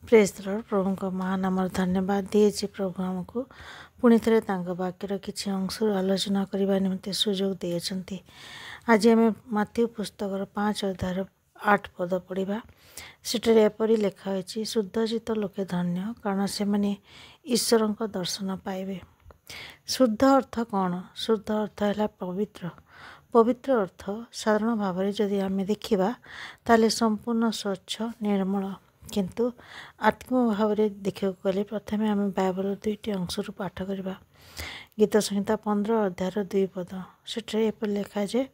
Praise the Lord. प्रभु को महानाम धन्यवाद दिए प्रभु आमको पुणी थे वाक्यर किसी अंश आलोचना करने निम्ते सुजोग देते। आज आम माथ्यू पुस्तक 5 अध्याय 8 पद पढ़ा। सेठे एपरी लिखाई, शुद्धचित्त लोके धन्य कारण से मैंने ईश्वर को दर्शन पाइबे। शुद्ध अर्थ कौन? शुद्ध अर्थ है पवित्र। पवित्र अर्थ साधारण भाव में जदि आम देखा ताले संपूर्ण स्वच्छ निर्मल, किंतु आत्म भाव में देखा गले प्रथम आम बाइबल 2टी अंश पाठ करवा। गीत संहिता 15 अध्याय 2 पद से लिखा जाए,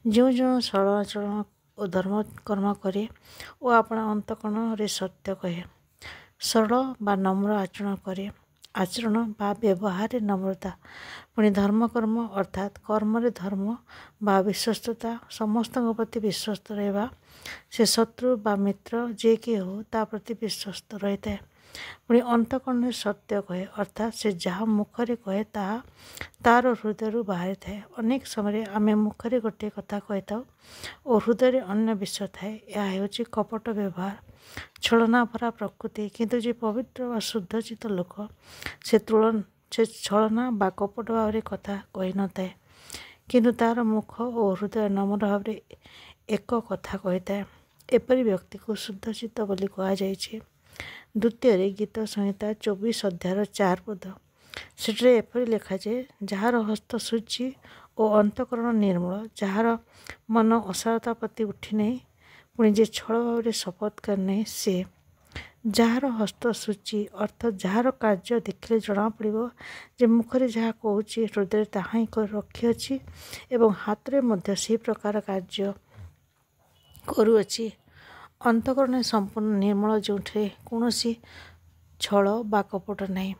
जो जो सरल आचरण और धर्म कर्म करे और अपना अंतकरण रे सत्य कहे, सरल बा नम्र आचरण करे, आचरण बा व्यवहार नम्रता, पुणी धर्म कर्म अर्थात कर्म रे धर्म बा विश्वस्तता, समस्त प्रति विश्वस्त रहा, से शत्रु बा मित्र जे कि हो ता प्रति विश्वस्त रही है। पुणी अंतकरण सत्य कहे अर्थात से जहाँ मुखरे कहे ताहा तार हृदय बाहरी थाए। अनेक समय आम मुखरे गोटे कथा कही था और हृदय अन्य विषय थाए। यह हूँ कपट व्यवहार, छलना भरा प्रकृति। किंतु जे पवित्र व शुद्धचित लोक से छलना बा कपट भाव में कथा कही न थाए, किंतु तार मुख और हृदय नम्र भाव में एक कथा कही थाए। एपरी व्यक्ति को शुद्धचित्त बोली कहुई। द्वितीय गीत संहिता 24 अध्याय 4 पद से एपरी लिखा जाए, जार हस्त शुचि और अंतकरण निर्मल, जार मन असारता प्रति उठी नहीं, पुणी जे छल भाव शपथ करने से जार हस्त शुचि अर्थात जार कार्य देखले जना पड़ो जे मुखरे जहाँ कहूँ हृदय ताहा ही रखी अच्छी एवं हाथ में मध्य से प्रकार कार्य करुअछि। अंतकरण संपूर्ण निर्मल, जो कौन छल बा कपट नहीं,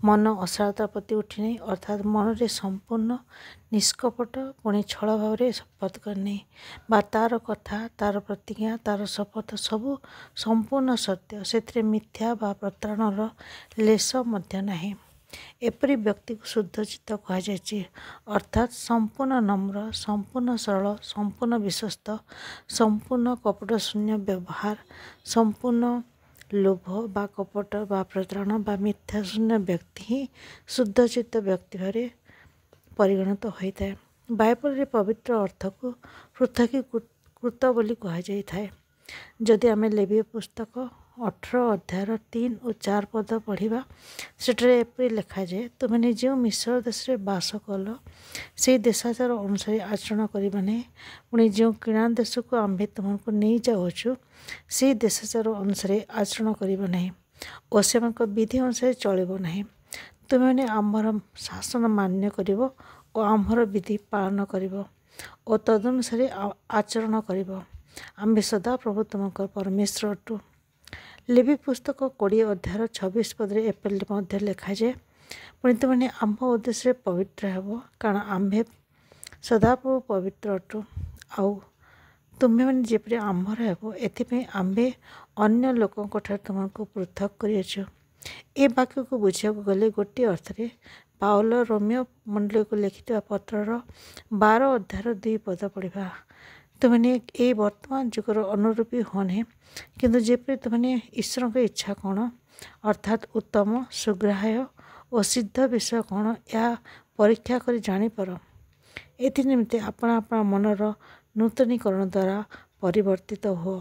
मन असारता प्रति उठी नहीं अर्थात मन रे संपूर्ण निष्कपट, पुणी छल भाव में शपथ करने बा तार कथा तार प्रतिज्ञा तार शपथ सबू संपूर्ण सत्य, से मिथ्या बा प्रतारणर लेश मध्य नहीं। एपरी व्यक्ति को शुद्धचित्त कहुई अर्थात संपूर्ण नम्र, संपूर्ण सरल, संपूर्ण विश्वस्त, संपूर्ण कपट शून्य व्यवहार, संपूर्ण लोभ बा कपट बा प्रतारण बा मिथ्या शून्य व्यक्ति ही शुद्धचित्त व्यक्ति भाव परिगणित होता है। बाइबल रे पवित्र अर्थ को पृथकीकृत बोली कहुई थाए। जदि आम लेवीय पुस्तक 18 अध्याय 3 और 4 पद पढ़ा, से लिखा जाए, तुमने जो मिश्र देश में बास कल से देशाचार अनुसार आचरण करवा नहीं, पुणी जो किणा देश को आम्भे तुमको नहीं जाऊँ से देशाचार अनुसार आचरण करवा नहीं और से विधि अनुसार चलो नहीं। तुम्हें आम्भर शासन मान्य कर और आम्भर विधि पालन कर और तदनुसार आचरण कर। आम्भे सदा प्रभु तुमको परमेश्वर अटू। लेवी पुस्तक 20 अध्याय 26 पदरे एप्रिल लिखा जाए, पुणी तुमने आम्भ उद्देश्य पवित्र हेब कारण आम्भे सदा प्रभु पवित्र अटू। आउ तुम्हें मैंने जेपरी आम्भर हेब एथि आम्भे अन्य लोकों तुमको पृथक करियछु। ए वाक्य को बुझा गले गोटे अर्थ में पाउल रोमियो मंडल को लिखित पत्रर 12 अध्याय 2 पद पढ़ा, तुमने ये वर्तमान जुगर अनुरूपी होने, किंतु जेपरी तुमने ईश्वर की इच्छा कौन अर्थात उत्तम सुग्राह्य और सिद्ध विषय कौन या परीक्षा कर जापर। एथि निमित्ते अपना अपना मनर नूतनीकरण द्वारा परिवर्तित हो।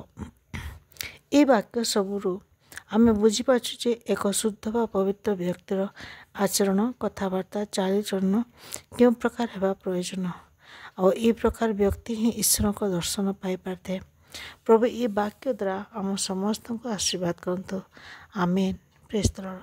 ये वाक्य सबुरु आम बुझीपारे एक शुद्ध व पवित्र व्यक्तिर आचरण कथबार्ता चालीचलन क्यों प्रकार हेबा प्रयोजन और ये प्रकार व्यक्ति ही ईश्वर को दर्शन पाई पारे। प्रभु ये वाक्य द्वारा आम समस्त को आशीर्वाद करंतु। आमेन। Praise the Lord.